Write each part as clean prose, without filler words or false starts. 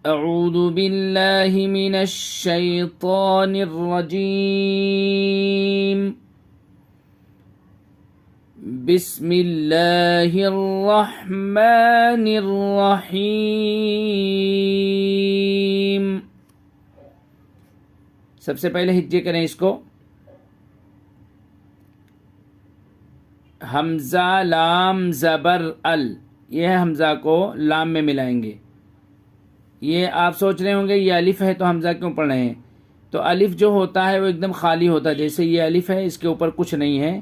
اعوذ باللہ من الشیطان الرجیم بسم اللہ الرحمن الرحیم. سب سے پہلے ہجے کریں اس کو. حمزہ لام زبر ال، یہ حمزہ کو لام میں ملائیں گے. یہ آپ سوچ رہے ہوں گے یہ الف ہے تو حمزہ کیوں پڑھ رہے ہیں؟ تو الف جو ہوتا ہے وہ ایک دم خالی ہوتا ہے. جیسے یہ الف ہے، اس کے اوپر کچھ نہیں ہے،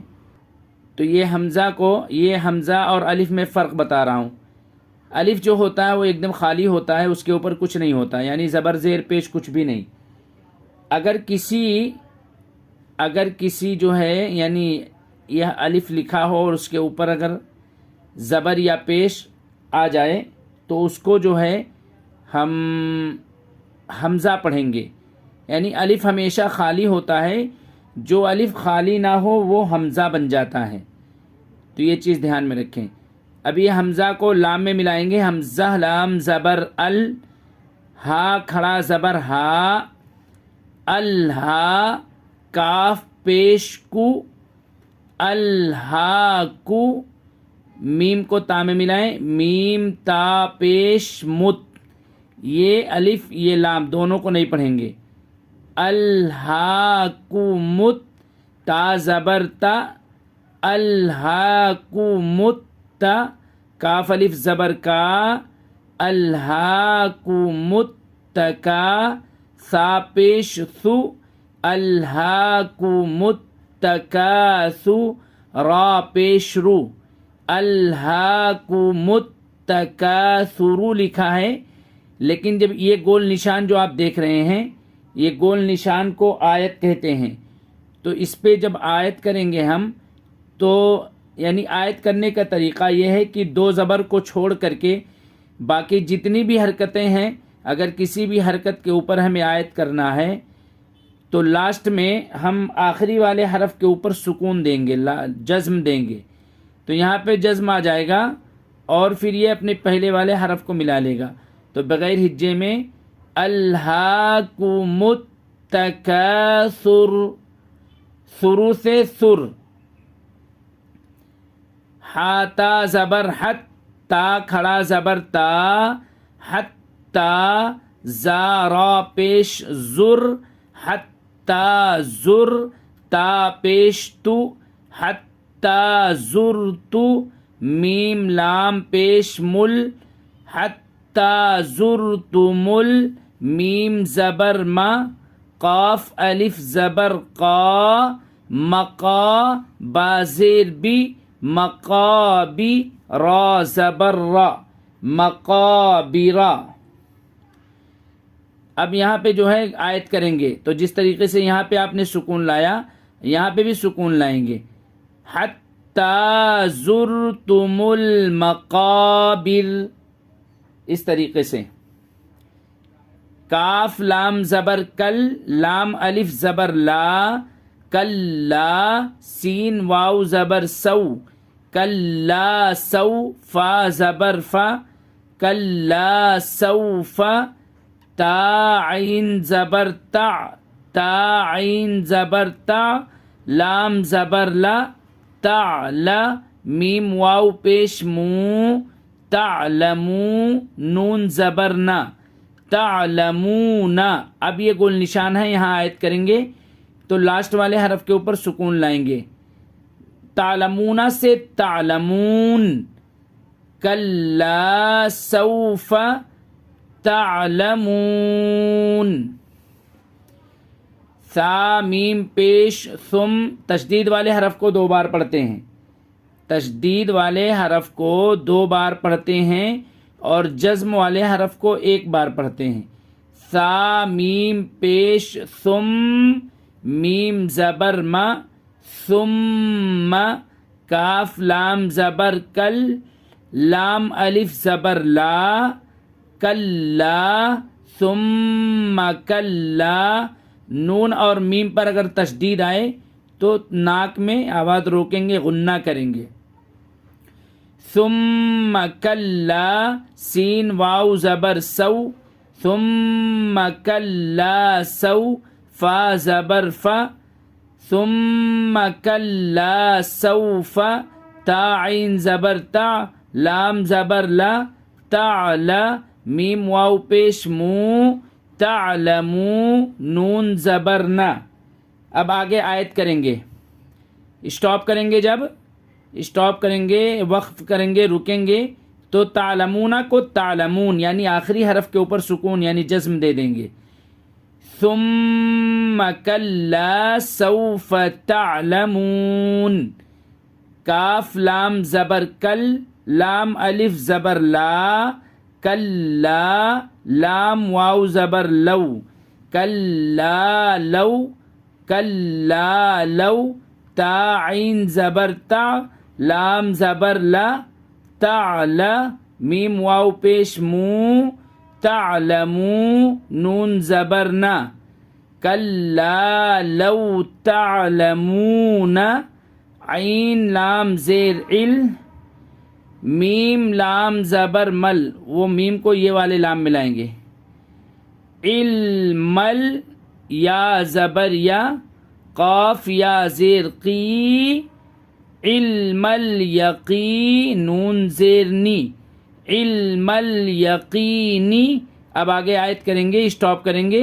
تو یہ حمزہ اور الف میں فرق بتا رہا ہوں. الف جو ہوتا ہے وہ ایک دم خالی ہوتا ہے، اس کے اوپر کچھ نہیں ہوتا، یعنی زبر زیر پیش کچھ بھی نہیں. اگر کسی جو ہے یعنی یہ الف لکھا ہو اور اس کے اوپر اگر زبر یا پیش آ جائے تو اس کو جو ہے ہم حمزہ پڑھیں گے. یعنی الف ہمیشہ خالی ہوتا ہے، جو الف خالی نہ ہو وہ حمزہ بن جاتا ہے. تو یہ چیز دھیان میں رکھیں. اب یہ حمزہ کو لام میں ملائیں گے. حمزہ لام زبر ال، ہا کھڑا زبر ہا، الہا کاف پیش کو، الہا کو، میم کو تا میں ملائیں، میم تا پیش مت. یہ الف یہ لام دونوں کو نہیں پڑھیں گے. الہاکمت، تا زبر تا، الہاکمت تا، کاف الف زبر کا، الہاکمت تکا، سا پیش سو، الہاکمت تکاسو، را پیش رو، الہاکمت تکاسرو لکھا ہے. لیکن جب یہ گول نشان جو آپ دیکھ رہے ہیں، یہ گول نشان کو آیت کہتے ہیں. تو اس پہ جب آیت کریں گے ہم، تو یعنی آیت کرنے کا طریقہ یہ ہے کہ دو زبر کو چھوڑ کر کے باقی جتنی بھی حرکتیں ہیں، اگر کسی بھی حرکت کے اوپر ہمیں آیت کرنا ہے تو لاسٹ میں ہم آخری والے حرف کے اوپر سکون دیں گے، جزم دیں گے. تو یہاں پہ جزم آ جائے گا اور پھر یہ اپنے پہلے والے حرف کو ملا لے گا. تو بغیر ہجے میں الہاکمت تکاثر، سرو سے سر، ہاتا زبر حت، تا کھڑا زبر تا، حتا، زا را پیش زر، حتا زر، تا پیش تو، حتا زر تو، میم لام پیش مل، حتا زر تو مل، میم زبر ما، قاف الف زبر قا، مقا، با زیر بی، مقابی، را زبر را، مقابرا. اب یہاں پہ جو ہے آیت کریں گے تو جس طریقے سے یہاں پہ آپ نے سکون لایا، یہاں پہ بھی سکون لائیں گے. حتی زرتم المقابر، اس طریقے سے. کاف لام زبر کل، لام الف زبر لا، کلا، سین واو زبر سو، کلا سو، فا زبر فا، کلا سوف، تا عین زبر تا، تا عین زبر تا، لام زبر لا، تعلا، میم واو پیش مو، تعلمو، نون زبر نا، تعلمون. اب یہ گول نشان ہے، یہاں آیت کریں گے تو لاسٹ والے حرف کے اوپر سکون لائیں گے. تعلمون سے تعلمون، کلا سوف تعلمون. سا میم پیش ثم، تشدید والے حرف کو 2 بار پڑھتے ہیں، تشدید والے حرف کو 2 بار پڑھتے ہیں اور جزم والے حرف کو 1 بار پڑھتے ہیں. سا میم پیش ثم، میم زبر ما، ثم، کاف لام زبر کل، لام الف زبر لا، کلا، ثم کلا. نون اور میم پر اگر تشدید آئے تو ناک میں آواز روکیں گے، غنہ کریں گے. ثم کلا، سین واو زبر سو، ثم کلا سوف زبر فا ثم کلا سوف تا عین زبر تا لام زبر لا تعلا میم واو پیش مو تعلمو نون زبر نا. اب آگے آیت کریں گے، اسٹاپ کریں گے، جب اسٹاپ کریں گے وقف کریں گے رکیں گے تو تعلمون کو تعلمون یعنی آخری حرف کے اوپر سکون یعنی جزم دے دیں گے. ثم کلا سوف تعلمون کاف لام زبر کل لام الف زبر لا کلا لام واو زبر لو کلا لو کلا لو تا عین زبر تا لام زبر لا تعلا میم واو پیش مو تعلمو نون زبر نا کلا لو تعلمون عین لام زیر عل میم لام زبر مل وہ میم کو یہ والے لام ملائیں گے علمل یا زبر یا قاف یا زیر قی علم الیقی نون زیر نی علم الیقینی. اب آگے آیت کریں گے اسٹاپ کریں گے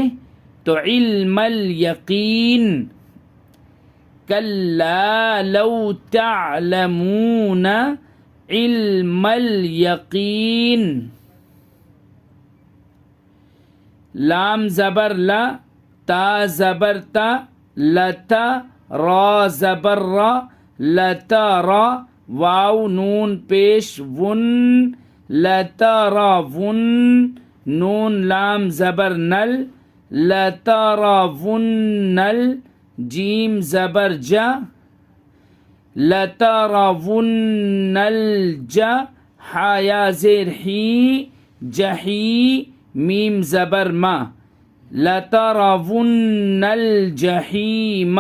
تو علم الیقین کلا لو تعلمون علم الیقین لام زبر لا تا زبر تا لتا را زبر را لتارا واو نون پیش ون لتارا ون نون لام زبر نل لتارا ون نل جیم زبر جا لتارا ون الجا حایا زیر ہی جہی میم زبر ما لتارا ون الجحیم.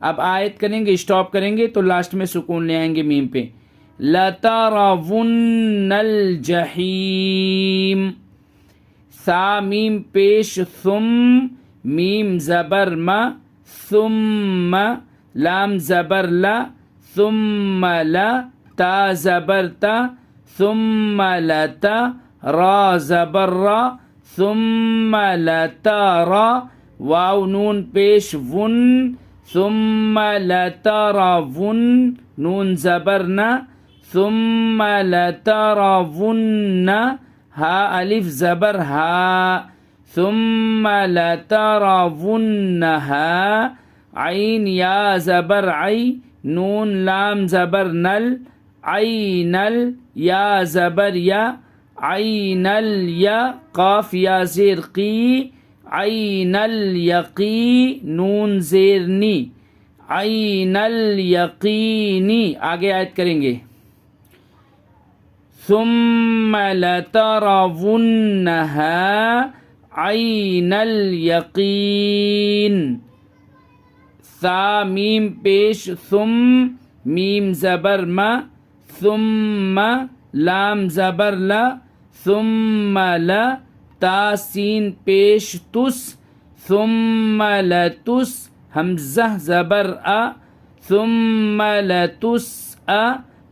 اب آیت کریں گے اسٹاپ کریں گے تو لاسٹ میں سکون لے آئیں گے میم پہ لترون الجحیم. سا میم پیش ثم میم زبر ما ثم لام زبر لا ثم لا تا زبر تا ثم لتا را زبر را ثم لتا را واو نون پیش ون ثم لترون نون زبرنا ثم لترون ہا الف زبر ہا ثم لترونها عین یا زبر عی نون لام زبر نل عینل یا زبر یا عینل یا قاف یا زیر قی عین الیقی نون زیر نی عین الیقینی. آگے آیت کریں گے ثم لترونها عین الیقین. ثا میم پیش ثم میم زبر ما ثم لام زبر لا ثم لا تا سین پیش تس ثم لتس حمزہ زبر ا ثم لتس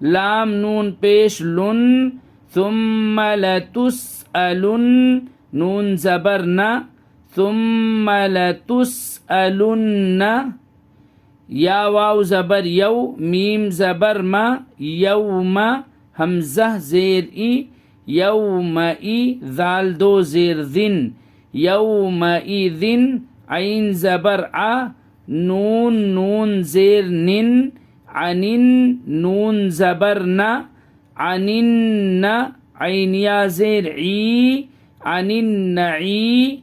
لام نون پیش لن ثم لتسألن نون زبر نا ثم لتسألن یا واو زبر یو میم زبر ما یوم حمزہ زیر ای یوم ای ذال دو زیر ذن یوم ای ذن عین زبر ع نون نون زیر نن عنن نون زبر نا عنن عین یا زیر عی عنن عی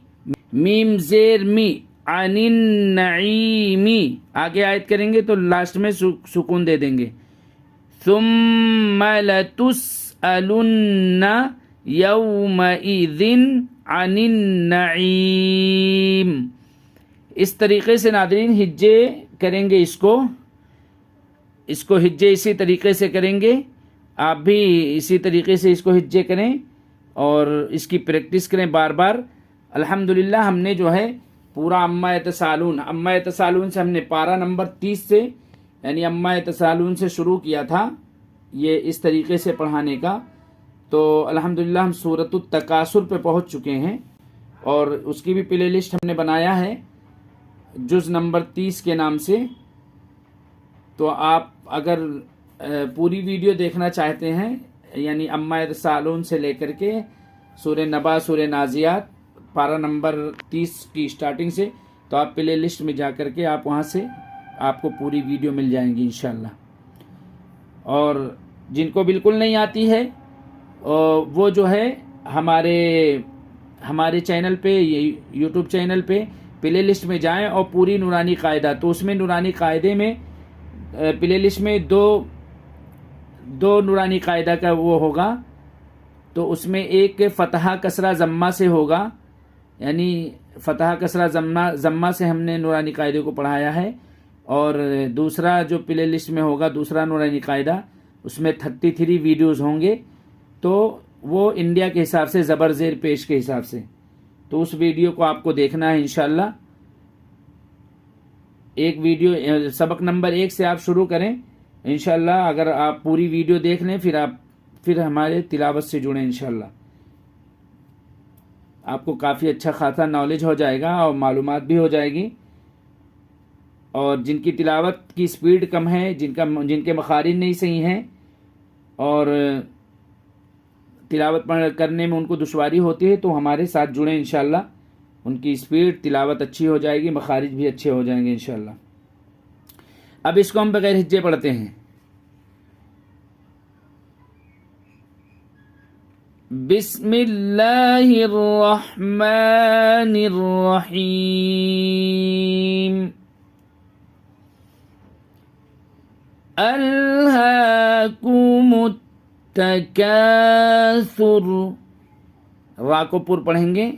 میم زیر می عن النعیمی. آگے آیت کریں گے تو لاسٹ میں سکون دے دیں گے ثم لتسألن یومئذ عن النعیم. اس طریقے سے ناظرین ہجے کریں گے اس کو ہجے اسی طریقے سے کریں گے. آپ بھی اسی طریقے سے اس کو ہجے کریں اور اس کی پریکٹس کریں بار بار الحمدللہ ہم نے جو ہے پورا اما یتسالون سے ہم نے پارہ نمبر 30 سے یعنی اما یتسالون سے شروع کیا تھا یہ اس طریقے سے پڑھانے کا. تو الحمدللہ ہم سورۃ التکاثر پہ پہنچ چکے ہیں اور اس کی بھی پلے لسٹ ہم نے بنایا ہے جز نمبر 30 کے نام سے. تو آپ اگر پوری ویڈیو دیکھنا چاہتے ہیں یعنی اما یتسالون سے لے کر کے سورہ نبا سورہ نازیات پارہ نمبر 30 کی سٹارٹنگ سے تو آپ پلے لسٹ میں جا کر کے آپ وہاں سے آپ کو پوری ویڈیو مل جائیں گی انشاءاللہ. اور جن کو بالکل نہیں آتی ہے وہ جو ہے ہمارے چینل پہ یوٹیوب چینل پہ پلے لسٹ میں جائیں اور پوری نورانی قاعدہ تو اس میں نورانی قاعدے میں پلے لسٹ میں دو نورانی قاعدہ کا وہ ہوگا. تو اس میں ایک فتحہ کسرہ ضمہ سے ہوگا یعنی فتحہ کسرہ ضمہ سے ہم نے نورانی قاعدے کو پڑھایا ہے. اور دوسرا جو پلے لسٹ میں ہوگا دوسرا نورانی قاعدہ اس میں 33 ویڈیوز ہوں گے. تو وہ انڈیا کے حساب سے زبر زیر پیش کے حساب سے تو اس ویڈیو کو آپ کو دیکھنا ہے انشاءاللہ. ایک ویڈیو سبق نمبر 1 سے آپ شروع کریں انشاءاللہ. اگر آپ پوری ویڈیو دیکھ لیں پھر ہمارے تلاوت سے جڑیں انشاءاللہ. آپ کو کافی اچھا خاصا نالج ہو جائے گا اور معلومات بھی ہو جائے گی. اور جن کی تلاوت کی سپیڈ کم ہے جن کے مخارج نہیں صحیح ہیں اور تلاوت کرنے میں ان کو دشواری ہوتی ہے تو ہمارے ساتھ جڑیں انشاءاللہ. ان کی سپیڈ تلاوت اچھی ہو جائے گی مخارج بھی اچھے ہو جائیں گے انشاءاللہ. اب اس کو ہم بغیر ہجے پڑھتے ہیں. بسم اللہ الرحمن الرحیم. الہاکم التکاثر. را کو پر پڑھیں گے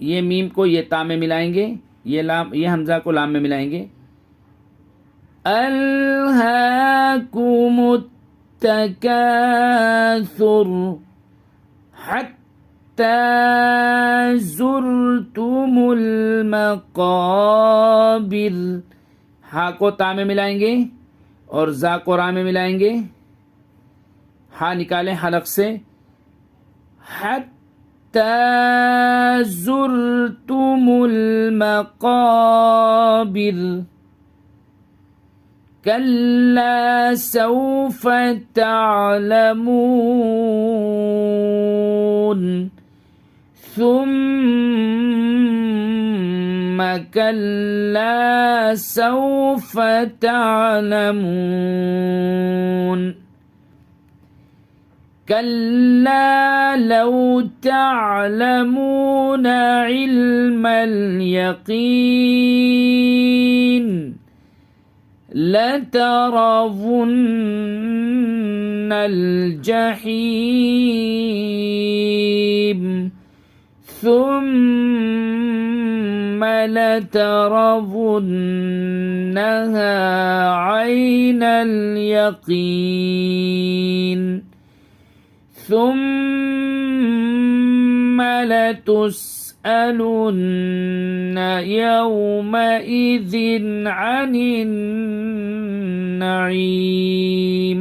یہ میم کو یہ تا میں ملائیں گے یہ حمزہ کو لام میں ملائیں گے. الہاکم التکاثر حتی زرتم المقابر. ہا کو تا میں ملائیں گے اور زا کو را میں ملائیں گے. ہا نکالیں حلق سے. حتی زرتم المقابر کلا سوف تعلمون ثم كلا سوف تعلمون كلا لو تعلمون علم اليقين لترون الجحيم ثم لترونها عين اليقين ثم لتسألن يومئذ عن النعيم.